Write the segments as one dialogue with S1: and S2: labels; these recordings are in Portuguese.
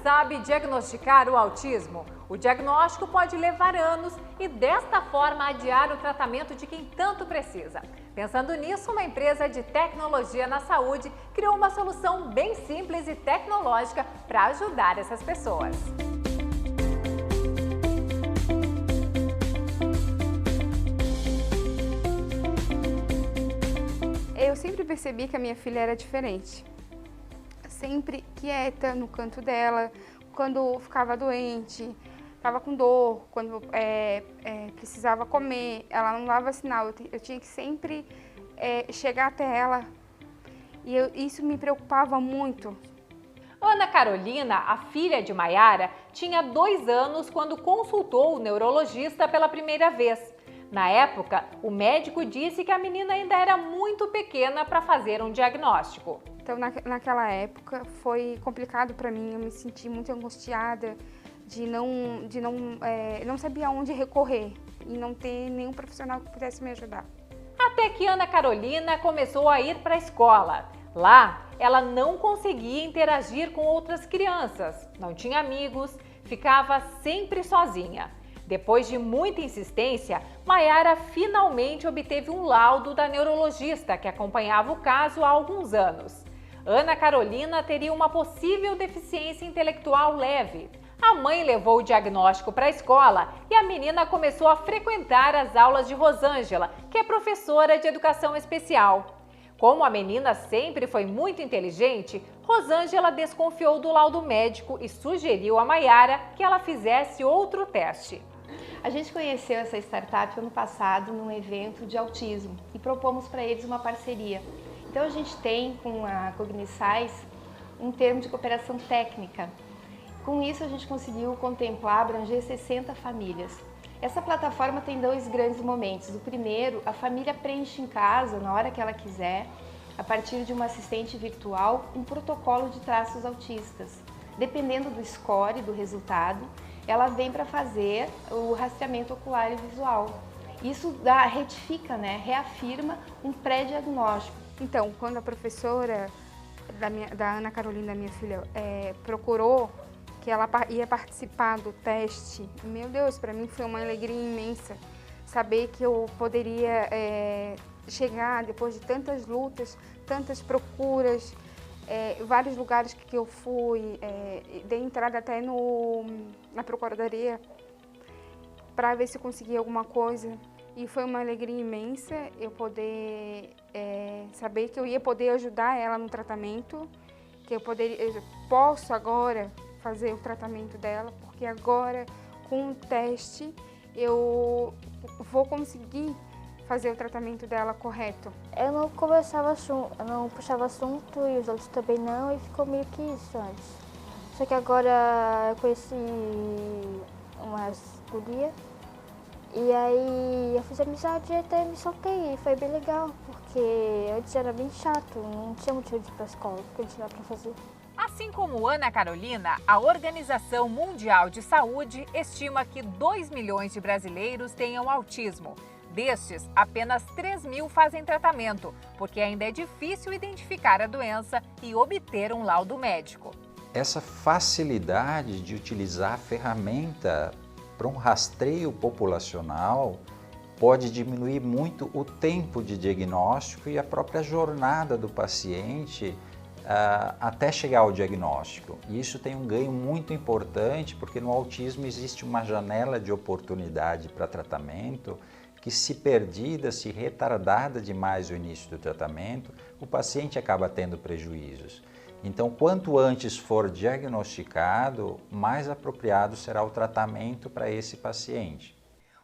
S1: sabe diagnosticar o autismo? O diagnóstico pode levar anos e, desta forma, adiar o tratamento de quem tanto precisa. Pensando nisso, uma empresa de tecnologia na saúde criou uma solução bem simples e tecnológica para ajudar essas pessoas.
S2: Eu sempre percebi que a minha filha era diferente. Sempre quieta no canto dela, quando ficava doente, estava com dor, quando precisava comer, ela não dava sinal, eu tinha que sempre chegar até ela e isso me preocupava muito.
S1: Ana Carolina, a filha de Maiara, tinha 2 anos quando consultou o neurologista pela primeira vez. Na época, o médico disse que a menina ainda era muito pequena para fazer um diagnóstico.
S2: Então, naquela época, foi complicado para mim, eu me senti muito angustiada de não saber aonde recorrer e não ter nenhum profissional que pudesse me ajudar.
S1: Até que Ana Carolina começou a ir para a escola. Lá, ela não conseguia interagir com outras crianças, não tinha amigos, ficava sempre sozinha. Depois de muita insistência, Maiara finalmente obteve um laudo da neurologista que acompanhava o caso há alguns anos. Ana Carolina teria uma possível deficiência intelectual leve. A mãe levou o diagnóstico para a escola e a menina começou a frequentar as aulas de Rosângela, que é professora de educação especial. Como a menina sempre foi muito inteligente, Rosângela desconfiou do laudo médico e sugeriu a Maiara que ela fizesse outro teste.
S3: A gente conheceu essa startup ano passado num evento de autismo e propomos para eles uma parceria. Então a gente tem com a Cogniscience um termo de cooperação técnica. Com isso a gente conseguiu contemplar, abranger 60 famílias. Essa plataforma tem 2 grandes momentos. O primeiro, a família preenche em casa, na hora que ela quiser, a partir de uma assistente virtual, um protocolo de traços autistas. Dependendo do score, do resultado, ela vem para fazer o rastreamento ocular e visual. Isso retifica, reafirma um pré-diagnóstico.
S2: Então, quando a professora da Ana Carolina, minha filha, procurou que ela ia participar do teste, meu Deus, para mim foi uma alegria imensa saber que eu poderia chegar depois de tantas lutas, tantas procuras, vários lugares que eu fui, dei entrada até na procuradoria para ver se eu conseguia alguma coisa. E foi uma alegria imensa eu poder saber que eu ia poder ajudar ela no tratamento, que eu posso agora fazer o tratamento dela, porque agora com o teste eu vou conseguir fazer o tratamento dela correto.
S4: Eu não conversava assunto, eu não puxava assunto e os outros também não, e ficou meio que isso antes. Só que agora eu conheci uma guria e aí eu fiz amizade e até me soltei, e foi bem legal, porque antes era bem chato, não tinha motivo de ir pra escola, porque não tinha nada pra fazer.
S1: Assim como Ana Carolina, a Organização Mundial de Saúde estima que 2 milhões de brasileiros tenham autismo. Destes, apenas 3 mil fazem tratamento, porque ainda é difícil identificar a doença e obter um laudo médico.
S5: Essa facilidade de utilizar a ferramenta para um rastreio populacional pode diminuir muito o tempo de diagnóstico e a própria jornada do paciente até chegar ao diagnóstico. E isso tem um ganho muito importante, porque no autismo existe uma janela de oportunidade para tratamento que, se perdida, se retardada demais o início do tratamento, o paciente acaba tendo prejuízos. Então, quanto antes for diagnosticado, mais apropriado será o tratamento para esse paciente.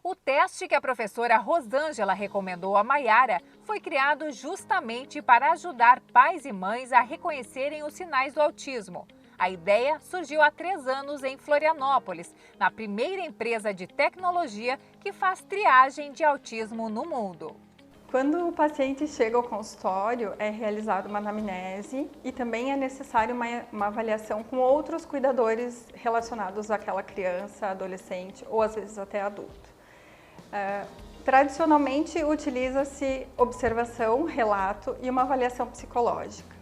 S1: O teste que a professora Rosângela recomendou a Maiara foi criado justamente para ajudar pais e mães a reconhecerem os sinais do autismo. A ideia surgiu há 3 anos em Florianópolis, na primeira empresa de tecnologia que faz triagem de autismo no mundo.
S6: Quando o paciente chega ao consultório, é realizada uma anamnese e também é necessário uma avaliação com outros cuidadores relacionados àquela criança, adolescente ou às vezes até adulto. Tradicionalmente, utiliza-se observação, relato e uma avaliação psicológica.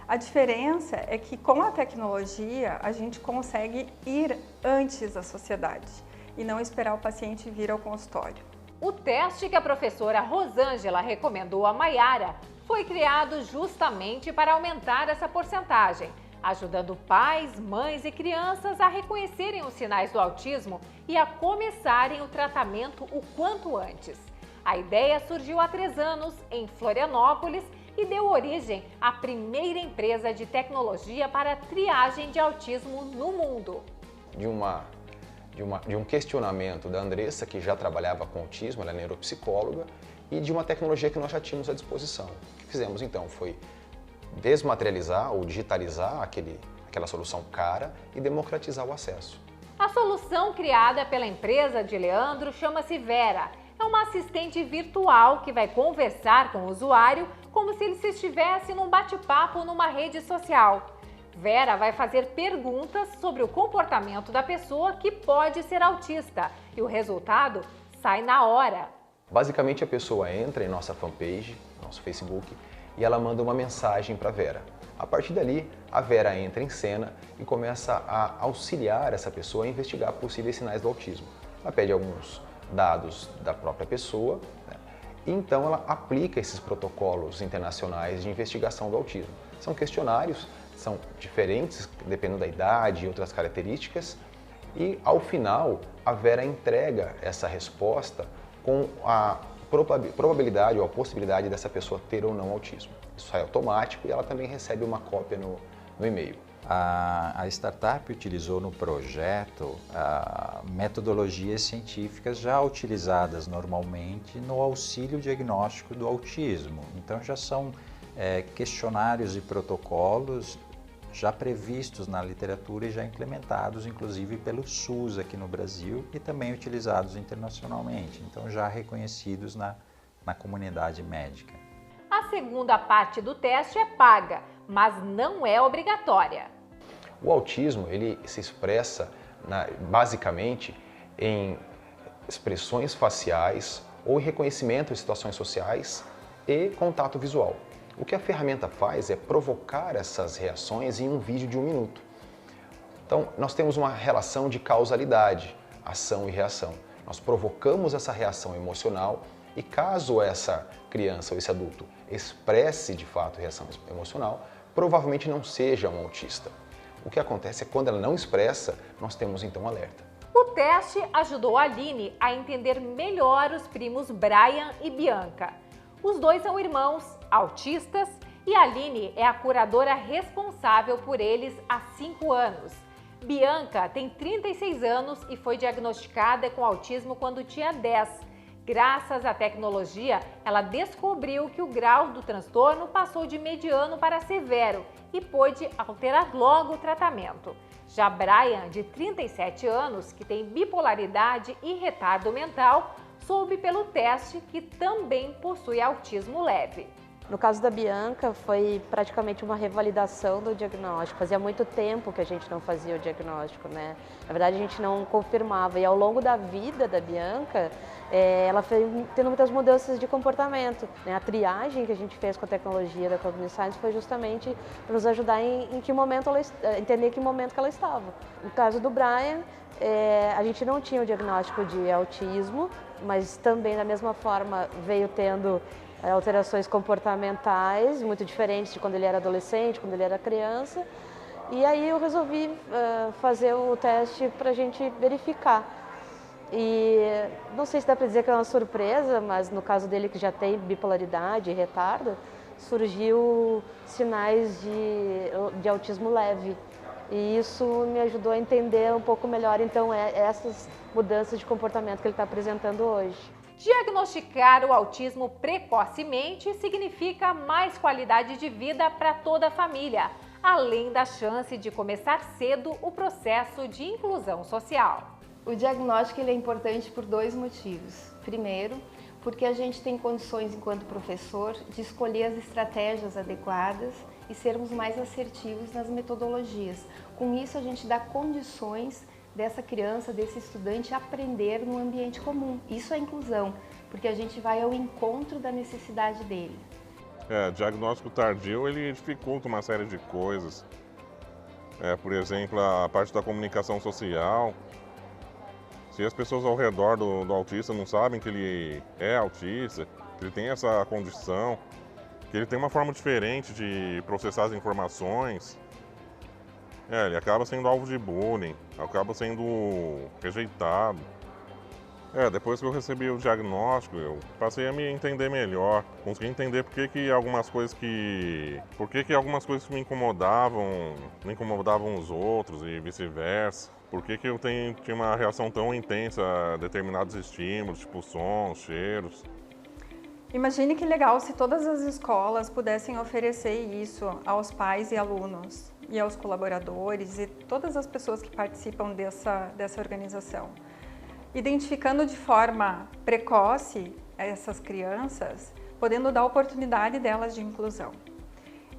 S6: A diferença é que com a tecnologia a gente consegue ir antes da sociedade e não esperar o paciente vir ao consultório.
S1: O teste que a professora Rosângela recomendou a Maiara foi criado justamente para aumentar essa porcentagem, ajudando pais, mães e crianças a reconhecerem os sinais do autismo e a começarem o tratamento o quanto antes. A ideia surgiu há 3 anos em Florianópolis e deu origem à primeira empresa de tecnologia para triagem de autismo no mundo.
S7: De um questionamento da Andressa, que já trabalhava com autismo, ela é neuropsicóloga, e de uma tecnologia que nós já tínhamos à disposição. O que fizemos então foi desmaterializar ou digitalizar aquela solução cara e democratizar o acesso.
S1: A solução criada pela empresa de Leandro chama-se Vera. É uma assistente virtual que vai conversar com o usuário como se ele se estivesse num bate-papo numa rede social. Vera vai fazer perguntas sobre o comportamento da pessoa que pode ser autista e o resultado sai na hora.
S7: Basicamente, a pessoa entra em nossa fanpage, nosso Facebook, e ela manda uma mensagem para a Vera. A partir dali, a Vera entra em cena e começa a auxiliar essa pessoa a investigar possíveis sinais do autismo. Ela pede alguns dados da própria pessoa, né? E então ela aplica esses protocolos internacionais de investigação do autismo. São questionários, são diferentes dependendo da idade e outras características, e ao final a Vera entrega essa resposta com a probabilidade ou a possibilidade dessa pessoa ter ou não autismo. Isso é automático e ela também recebe uma cópia no e-mail.
S5: A startup utilizou no projeto metodologias científicas já utilizadas normalmente no auxílio diagnóstico do autismo. Então já são questionários e protocolos já previstos na literatura e já implementados, inclusive pelo SUS aqui no Brasil e também utilizados internacionalmente, então já reconhecidos na comunidade médica.
S1: A segunda parte do teste é paga, mas não é obrigatória.
S7: O autismo ele se expressa basicamente em expressões faciais ou em reconhecimento de situações sociais e contato visual. O que a ferramenta faz é provocar essas reações em um vídeo de 1 minuto. Então, nós temos uma relação de causalidade, ação e reação. Nós provocamos essa reação emocional e caso essa criança ou esse adulto expresse de fato reação emocional, provavelmente não seja um autista. O que acontece é que quando ela não expressa, nós temos então um alerta.
S1: O teste ajudou a Aline a entender melhor os primos Brian e Bianca. Os dois são irmãos, autistas, e a Aline é a curadora responsável por eles há 5 anos. Bianca tem 36 anos e foi diagnosticada com autismo quando tinha 10. Graças à tecnologia, ela descobriu que o grau do transtorno passou de mediano para severo e pôde alterar logo o tratamento. Já Brian, de 37 anos, que tem bipolaridade e retardo mental, soube pelo teste que também possui autismo leve.
S8: No caso da Bianca, foi praticamente uma revalidação do diagnóstico. Fazia muito tempo que a gente não fazia o diagnóstico, né? Na verdade, a gente não confirmava. E ao longo da vida da Bianca, ela foi tendo muitas mudanças de comportamento, né? A triagem que a gente fez com a tecnologia da Cogniscience foi justamente para nos ajudar em que momento ela entender que momento que ela estava. No caso do Brian, a gente não tinha o diagnóstico de autismo, mas também da mesma forma veio tendo alterações comportamentais muito diferentes de quando ele era adolescente, quando ele era criança. E aí eu resolvi fazer o teste para a gente verificar. E não sei se dá para dizer que é uma surpresa, mas no caso dele que já tem bipolaridade e retardo, surgiu sinais de autismo leve. E isso me ajudou a entender um pouco melhor, então, essas mudanças de comportamento que ele está apresentando hoje.
S1: Diagnosticar o autismo precocemente significa mais qualidade de vida para toda a família, além da chance de começar cedo o processo de inclusão social.
S3: O diagnóstico ele é importante por 2 motivos. Primeiro, porque a gente tem condições, enquanto professor, de escolher as estratégias adequadas e sermos mais assertivos nas metodologias. Com isso, a gente dá condições dessa criança, desse estudante aprender no ambiente comum. Isso é inclusão, porque a gente vai ao encontro da necessidade dele.
S9: Diagnóstico tardio, ele dificulta uma série de coisas. Por exemplo, a parte da comunicação social. Se as pessoas ao redor do autista não sabem que ele é autista, que ele tem essa condição, que ele tem uma forma diferente de processar as informações, ele acaba sendo alvo de bullying, acaba sendo rejeitado. Depois que eu recebi o diagnóstico, eu passei a me entender melhor, consegui entender por que algumas coisas que me incomodavam, não incomodavam os outros e vice-versa. Por que eu tinha uma reação tão intensa a determinados estímulos, tipo sons, cheiros.
S6: Imagine que legal se todas as escolas pudessem oferecer isso aos pais e alunos, e aos colaboradores e todas as pessoas que participam dessa organização. Identificando de forma precoce essas crianças, podendo dar oportunidade delas de inclusão.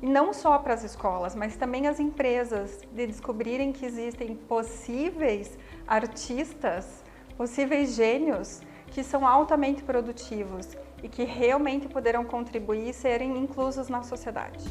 S6: E não só para as escolas, mas também as empresas, de descobrirem que existem possíveis artistas, possíveis gênios, que são altamente produtivos e que realmente poderão contribuir e serem inclusos na sociedade.